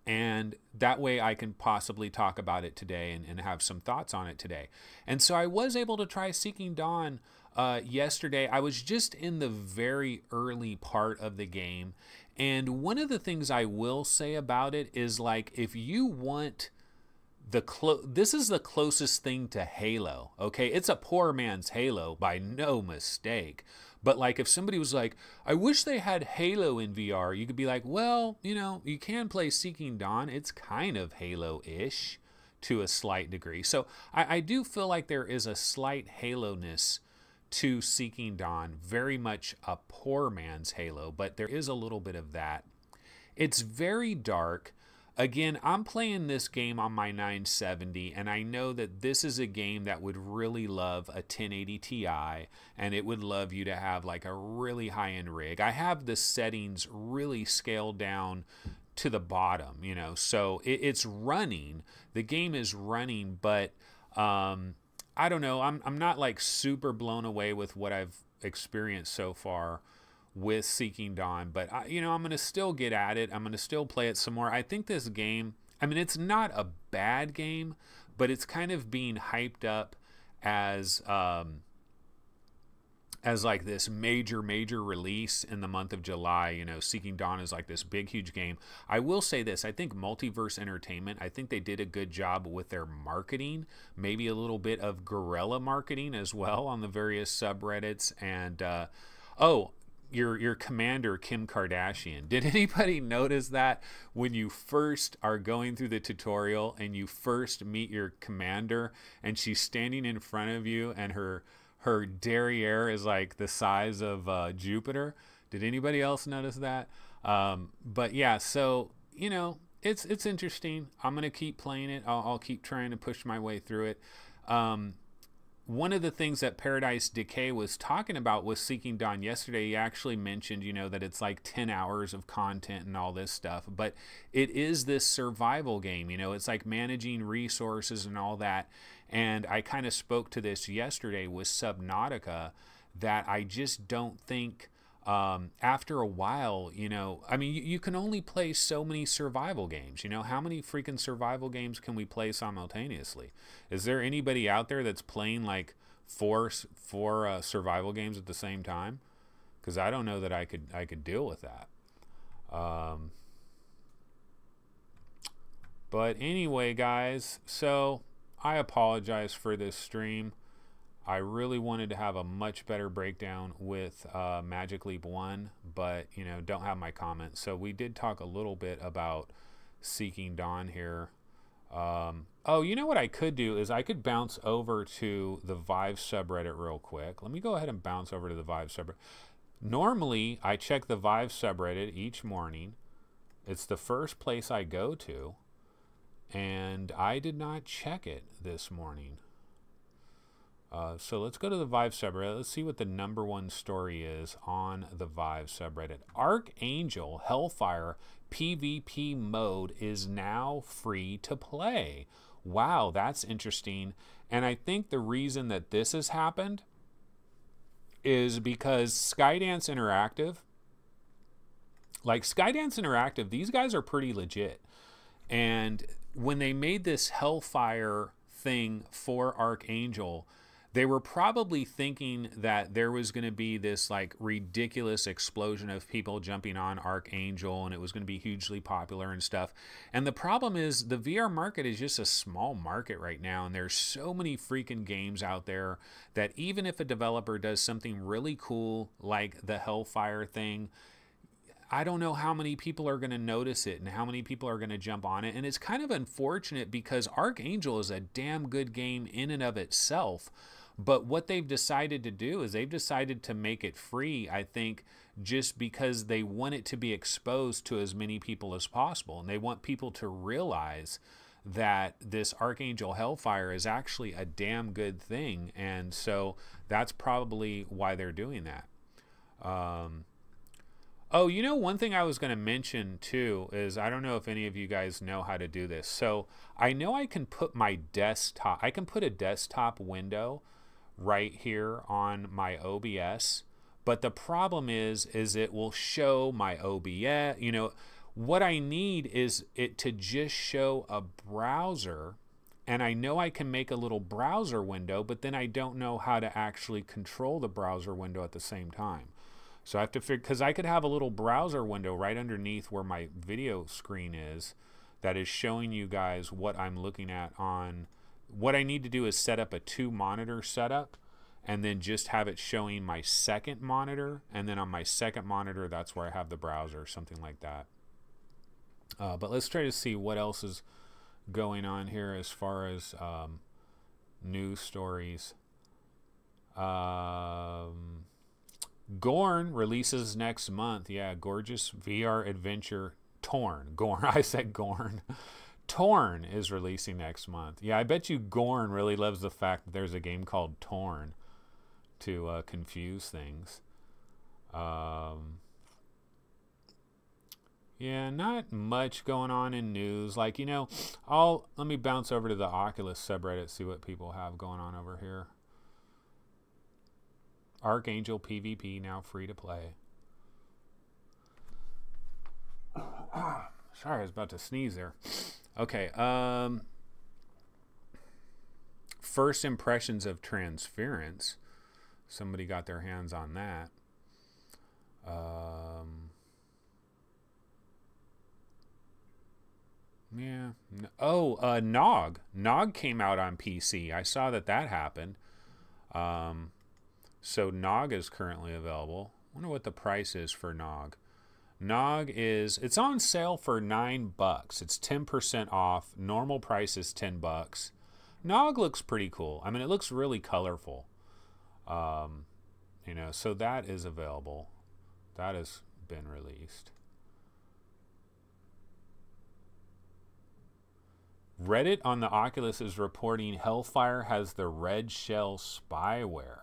And that way I can possibly talk about it today and have some thoughts on it today. And so I was able to try Seeking Dawn yesterday. I was just in the very early part of the game. And one of the things I will say about it is, like, if you want this is the closest thing to Halo, okay? It's a poor man's Halo by no mistake. But like, if somebody was like, I wish they had Halo in VR, you could be like, well, you know, you can play Seeking Dawn. It's kind of Halo-ish to a slight degree. So I do feel like there is a slight Halo-ness to Seeking Dawn, very much a poor man's Halo, but there is a little bit of that. It's very dark. Again, I'm playing this game on my 970, and I know that this is a game that would really love a 1080 Ti, and it would love you to have like a really high-end rig. I have the settings really scaled down to the bottom, you know, so it's running. The game is running, but I don't know. I'm not like super blown away with what I've experienced so far with Seeking Dawn, but you know, I'm going to still get at it. I'm going to still play it some more. I think this game, I mean, it's not a bad game, but it's kind of being hyped up as like this major release in the month of July. You know, Seeking Dawn is like this big, huge game. I will say this. I think Multiverse Entertainment, I think they did a good job with their marketing, maybe a little bit of guerrilla marketing as well on the various subreddits. And, your commander, Kim Kardashian. Did anybody notice that when you first are going through the tutorial and you first meet your commander and she's standing in front of you and her derriere is like the size of Jupiter? Did anybody else notice that? But yeah, so, you know, it's interesting. I'm going to keep playing it. I'll keep trying to push my way through it. One of the things that Paradise Decay was talking about with Seeking Dawn yesterday, he actually mentioned, you know, that it's like 10 hours of content and all this stuff, but it is this survival game, you know, it's like managing resources and all that. And I kind of spoke to this yesterday with Subnautica, that I just don't think after a while, you know, I mean, you can only play so many survival games. You know, how many freaking survival games can we play simultaneously? Is there anybody out there that's playing like four survival games at the same time? Because I don't know that I could deal with that. But anyway, guys, so I apologize for this stream. I really wanted to have a much better breakdown with Magic Leap 1, but, you know, don't have my comments. So we did talk a little bit about Seeking Dawn here. Oh, you know what I could do is I could bounce over to the Vive subreddit real quick. Let me go ahead and bounce over to the Vive subreddit. Normally, I check the Vive subreddit each morning. It's the first place I go to, and I did not check it this morning. So let's go to the Vive subreddit. Let's see what the #1 story is on the Vive subreddit. Archangel Hellfire PvP mode is now free to play. Wow, that's interesting. And I think the reason that this has happened is because Skydance Interactive, these guys are pretty legit. And when they made this Hellfire thing for Archangel, they were probably thinking that there was going to be this like ridiculous explosion of people jumping on Archangel and it was going to be hugely popular and stuff. And the problem is the VR market is just a small market right now, and there's so many freaking games out there that even if a developer does something really cool like the Hellfire thing, I don't know how many people are going to notice it and how many people are going to jump on it. And it's kind of unfortunate because Archangel is a damn good game in and of itself. But what they've decided to do is they've decided to make it free, I think, just because they want it to be exposed to as many people as possible. And they want people to realize that this Archangel Hellfire is actually a damn good thing. And so that's probably why they're doing that. Oh, you know, one thing I was going to mention too is I don't know if any of you guys know how to do this. So I know I can put my desktop, I can put a desktop window right here on my OBS, but the problem is it will show my OBS. You know, what I need is it to just show a browser, and I know I can make a little browser window, but then I don't know how to actually control the browser window at the same time. So I have to figure, because I could have a little browser window right underneath where my video screen is that is showing you guys what I'm looking at on. What I need to do is set up a 2-monitor setup and then just have it showing my second monitor. And then on my second monitor, that's where I have the browser, something like that. But let's try to see what else is going on here as far as news stories. Gorn releases next month. Yeah, gorgeous VR adventure Torn. Gorn. I said Gorn. Torn is releasing next month. Yeah, I bet you Gorn really loves the fact that there's a game called Torn to confuse things. Yeah, not much going on in news. Like, you know, let me bounce over to the Oculus subreddit, see what people have going on over here. Archangel PvP now free to play. Sorry, I was about to sneeze there. Okay. First impressions of Transference. Somebody got their hands on that. Yeah. Oh, Nog. Nog came out on PC. I saw that happened. So Nog is currently available. I wonder what the price is for Nog. Nog it's on sale for $9. It's 10% off. Normal price is $10. Nog looks pretty cool. I mean, it looks really colorful. You know, so that is available. That has been released. Reddit on the Oculus is reporting Hellfire has the red shell spyware.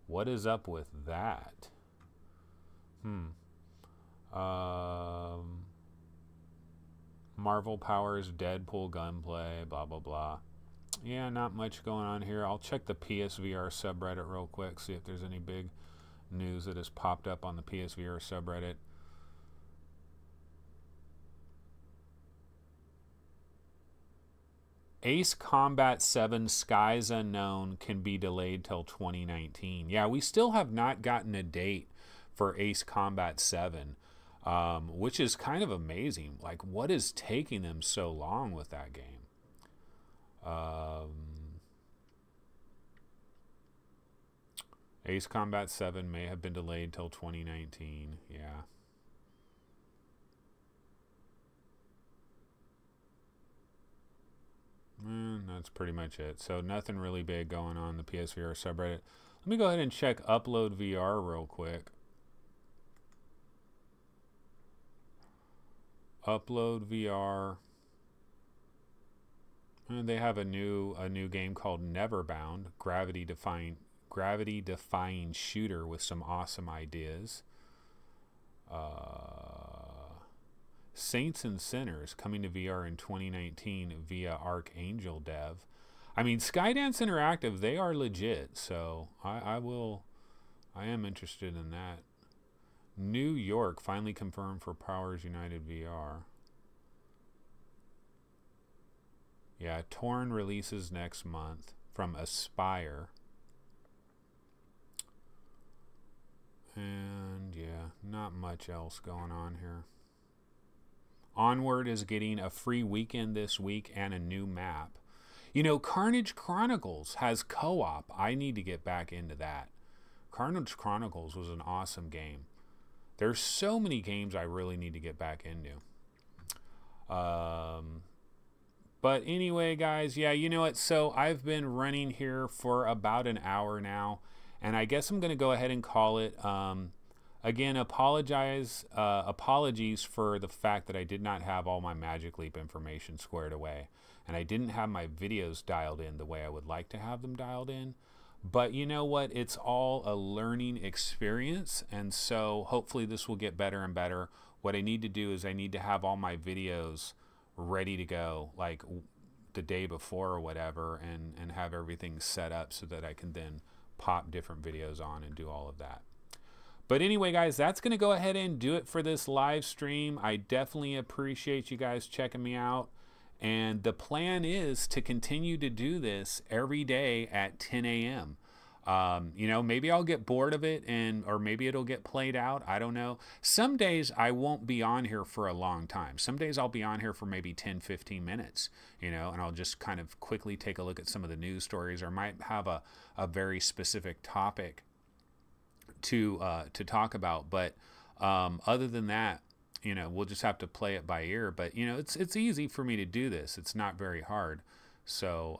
What is up with that? Marvel powers, Deadpool gunplay, blah, blah, blah. Yeah, not much going on here. I'll check the PSVR subreddit real quick, see if there's any big news that has popped up on the PSVR subreddit. Ace Combat 7 Skies Unknown can be delayed till 2019. Yeah, we still have not gotten a date for Ace Combat 7, which is kind of amazing. Like, what is taking them so long with that game? Ace Combat 7 may have been delayed till 2019. Yeah. That's pretty much it. So nothing really big going on in the PSVR subreddit. Let me go ahead and check Upload VR real quick. Upload VR. And they have a new game called Neverbound, gravity defying shooter with some awesome ideas. Saints and Sinners coming to VR in 2019 via Archangel Dev. I mean, Skydance Interactive, they are legit, so I am interested in that. New York finally confirmed for Powers United VR. Yeah, Torn releases next month from Aspire. And yeah, not much else going on here. Onward is getting a free weekend this week and a new map. You know, Carnage Chronicles has co-op. I need to get back into that. Carnage Chronicles was an awesome game. There's so many games I really need to get back into. But anyway, guys, yeah, you know what? So I've been running here for about an hour now, and I guess I'm going to go ahead and call it. Again, apologies for the fact that I did not have all my Magic Leap information squared away, and I didn't have my videos dialed in the way I would like to have them dialed in. But you know what? It's all a learning experience, and so hopefully this will get better and better. What I need to do is I need to have all my videos ready to go, like the day before or whatever, and have everything set up so that I can then pop different videos on and do all of that. But anyway, guys, that's going to go ahead and do it for this live stream. I definitely appreciate you guys checking me out. And the plan is to continue to do this every day at 10 a.m. You know, maybe I'll get bored of it, or maybe it'll get played out. I don't know. Some days I won't be on here for a long time. Some days I'll be on here for maybe 10, 15 minutes, you know, and I'll just kind of quickly take a look at some of the news stories, or might have a very specific topic to talk about. But other than that, you know, we'll just have to play it by ear. But, you know, it's easy for me to do this. It's not very hard. So,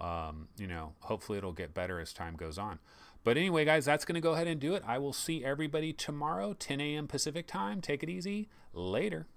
you know, hopefully it'll get better as time goes on. But anyway, guys, that's going to go ahead and do it. I will see everybody tomorrow, 10 a.m. Pacific time. Take it easy. Later.